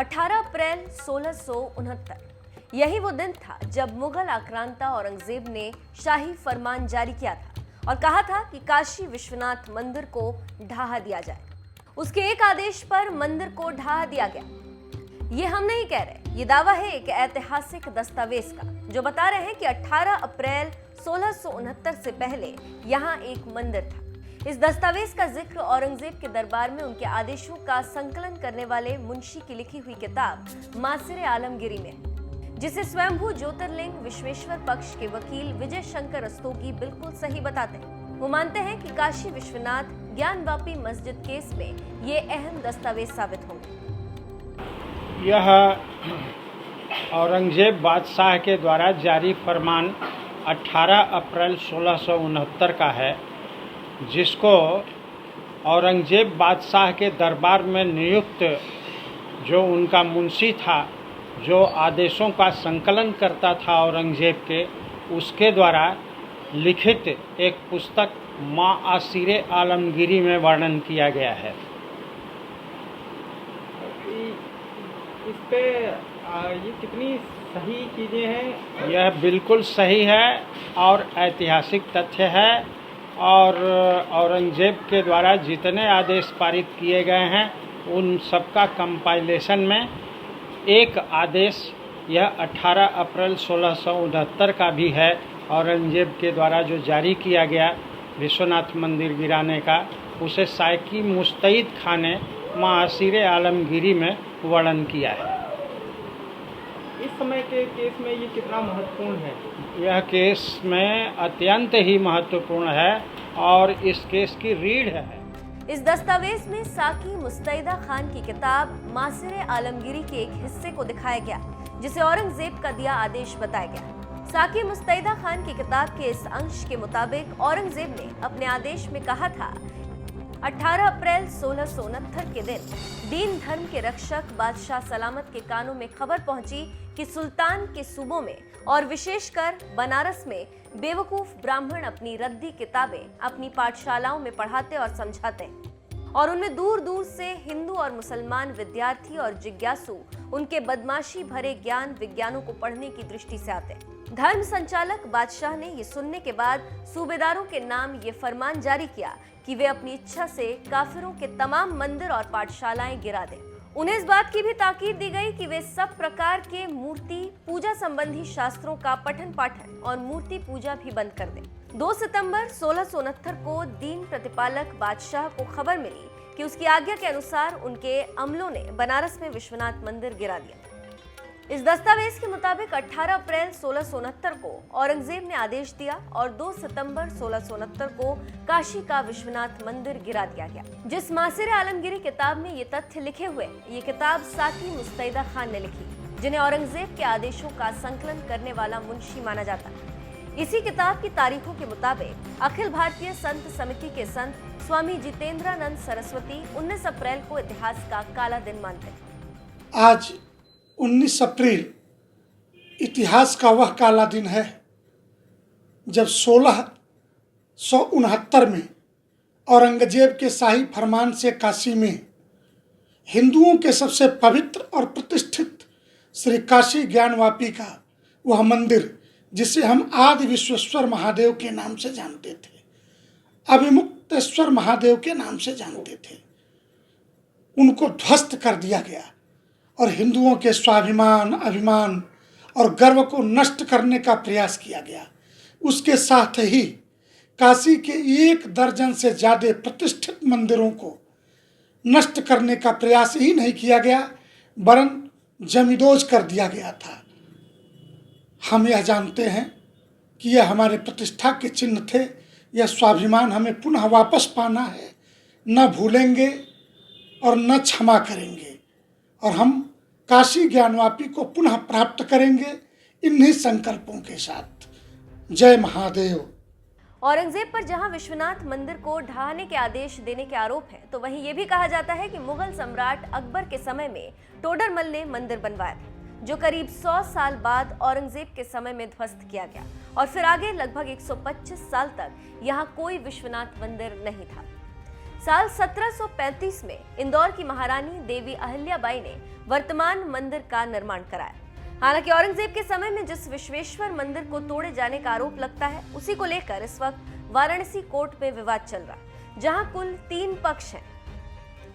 18 अप्रैल 1669 यही वो दिन था जब मुगल आक्रांता औरंगजेब ने शाही फरमान जारी किया था और कहा था कि काशी विश्वनाथ मंदिर को ढहा दिया जाए। उसके एक आदेश पर मंदिर को ढहा दिया गया। ये हम नहीं कह रहे, ये दावा है एक ऐतिहासिक दस्तावेज का जो बता रहे हैं कि 18 अप्रैल 1669 से पहले यहाँ एक मंदिर था। इस दस्तावेज का जिक्र औरंगजेब के दरबार में उनके आदेशों का संकलन करने वाले मुंशी की लिखी हुई किताब मासिर आलमगीरी में है, जिसे स्वयंभू ज्योतिर्लिंग विश्वेश्वर पक्ष के वकील विजय शंकर रस्तोगी बिल्कुल सही बताते हैं। वो मानते हैं कि काशी विश्वनाथ ज्ञानवापी मस्जिद केस में ये अहम दस्तावेज साबित होंगे। यह औरंगजेब बादशाह के द्वारा जारी फरमान 18 अप्रैल 1669 का है, जिसको औरंगजेब बादशाह के दरबार में नियुक्त जो उनका मुंशी था, जो आदेशों का संकलन करता था औरंगजेब के, उसके द्वारा लिखित एक पुस्तक मासिर आलमगीरी में वर्णन किया गया है। इस पे ये कितनी सही चीज़ें हैं? यह बिल्कुल सही है और ऐतिहासिक तथ्य है, और औरंगजेब के द्वारा जितने आदेश पारित किए गए हैं उन सबका कंपाइलेशन में एक आदेश यह 18 अप्रैल 1669 का भी है, औरंगजेब के द्वारा जो जारी किया गया विश्वनाथ मंदिर गिराने का, उसे साइकी मुस्तैद खान ने मासिर आलमगीरी में वर्णन किया है। इस समय के केस में ये कितना महत्वपूर्ण है? यह केस में अत्यंत ही महत्वपूर्ण है और इस केस की रीढ़ है। इस दस्तावेज में साकी मुस्तैदा खान की किताब मासिर आलमगीरी के एक हिस्से को दिखाया गया, जिसे औरंगजेब का दिया आदेश बताया गया। साकी मुस्तैदा खान की किताब के इस अंश के मुताबिक औरंगजेब ने अपने आदेश में कहा था 18 अप्रैल 1669 के दिन दीन धर्म के रक्षक बादशाह सलामत के कानों में खबर पहुंची कि सुल्तान के सूबों में और विशेषकर बनारस में बेवकूफ ब्राह्मण अपनी रद्दी किताबें अपनी पाठशालाओं में पढ़ाते और समझाते हैं, और उनमें दूर दूर से हिंदू और मुसलमान विद्यार्थी और जिज्ञासु उनके बदमाशी भरे ज्ञान विज्ञानों को पढ़ने की दृष्टि से आते हैं। धर्म संचालक बादशाह ने ये सुनने के बाद सूबेदारों के नाम ये फरमान जारी किया कि वे अपनी इच्छा से काफिरों के तमाम मंदिर और पाठशालाएं गिरा दें। उन्हें इस बात की भी ताकीद दी गई कि वे सब प्रकार के मूर्ति पूजा संबंधी शास्त्रों का पठन पाठन और मूर्ति पूजा भी बंद कर दें। 2 सितंबर 1669 को दीन प्रतिपालक बादशाह को खबर मिली कि उसकी आज्ञा के अनुसार उनके अमलों ने बनारस में विश्वनाथ मंदिर गिरा दिया। इस दस्तावेज के मुताबिक 18 अप्रैल 1669 को औरंगजेब ने आदेश दिया और 2 सितंबर 1669 को काशी का विश्वनाथ मंदिर गिरा दिया गया। जिस मासिर आलमगीरी किताब में ये तथ्य लिखे हुए, ये किताब साकी मुस्तैदा खान ने लिखी, जिन्हें औरंगजेब के आदेशों का संकलन करने वाला मुंशी माना जाता है। इसी किताब की तारीखों के मुताबिक अखिल भारतीय संत समिति के संत स्वामी जितेंद्रानंद सरस्वती 19 अप्रैल को इतिहास का काला दिन मानते हैं। आज 19 अप्रैल इतिहास का वह काला दिन है जब 1669 में औरंगजेब के शाही फरमान से काशी में हिंदुओं के सबसे पवित्र और प्रतिष्ठित श्री काशी ज्ञानवापी का वह मंदिर, जिसे हम आदि विश्वेश्वर महादेव के नाम से जानते थे, अभिमुक्तेश्वर महादेव के नाम से जानते थे, उनको ध्वस्त कर दिया गया और हिंदुओं के स्वाभिमान, अभिमान और गर्व को नष्ट करने का प्रयास किया गया। उसके साथ ही काशी के 1 दर्जन से ज़्यादा प्रतिष्ठित मंदिरों को नष्ट करने का प्रयास ही नहीं किया गया, वरन जमींदोज कर दिया गया था। हम यह जानते हैं कि यह हमारे प्रतिष्ठा के चिन्ह थे। यह स्वाभिमान हमें पुनः वापस पाना है, न भूलेंगे और न क्षमा करेंगे, और हम काशी ज्ञानवापी को पुनः प्राप्त करेंगे इन्हीं संकल्पों के साथ। जय महादेव। औरंगजेब पर जहां विश्वनाथ मंदिर को ढहाने के आदेश देने के आरोप हैं, तो वहीं ये भी कहा जाता है कि मुगल सम्राट अकबर के समय में टोडरमल ने मंदिर बनवाया था, जो करीब 100 साल बाद औरंगजेब के समय में ध्वस्त किया गया, और फिर आगे लगभग 125 साल तक यहाँ कोई विश्वनाथ मंदिर नहीं था। साल 1735 में इंदौर की महारानी देवी अहिल्याबाई ने वर्तमान मंदिर का निर्माण कराया। हालांकि औरंगजेब के समय में जिस विश्वेश्वर मंदिर को तोड़े जाने का आरोप लगता है, उसी को लेकर इस वक्त वाराणसी कोर्ट में विवाद चल रहा है, जहां कुल 3 पक्ष हैं।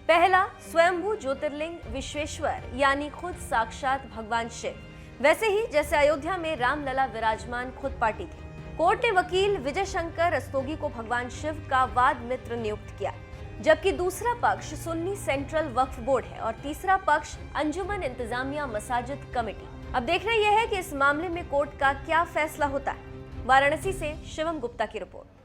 पहला, स्वयंभू ज्योतिर्लिंग विश्वेश्वर यानी खुद साक्षात भगवान शिव, वैसे ही जैसे अयोध्या में रामलला विराजमान खुद पार्टी थे। कोर्ट ने वकील विजय शंकर रस्तोगी को भगवान शिव का वाद मित्र नियुक्त किया, जबकि दूसरा पक्ष सुन्नी सेंट्रल वक्फ बोर्ड है और तीसरा पक्ष अंजुमन इंतजामिया मसाजिद कमेटी। अब देखना यह है कि इस मामले में कोर्ट का क्या फैसला होता है। वाराणसी से शिवम गुप्ता की रिपोर्ट।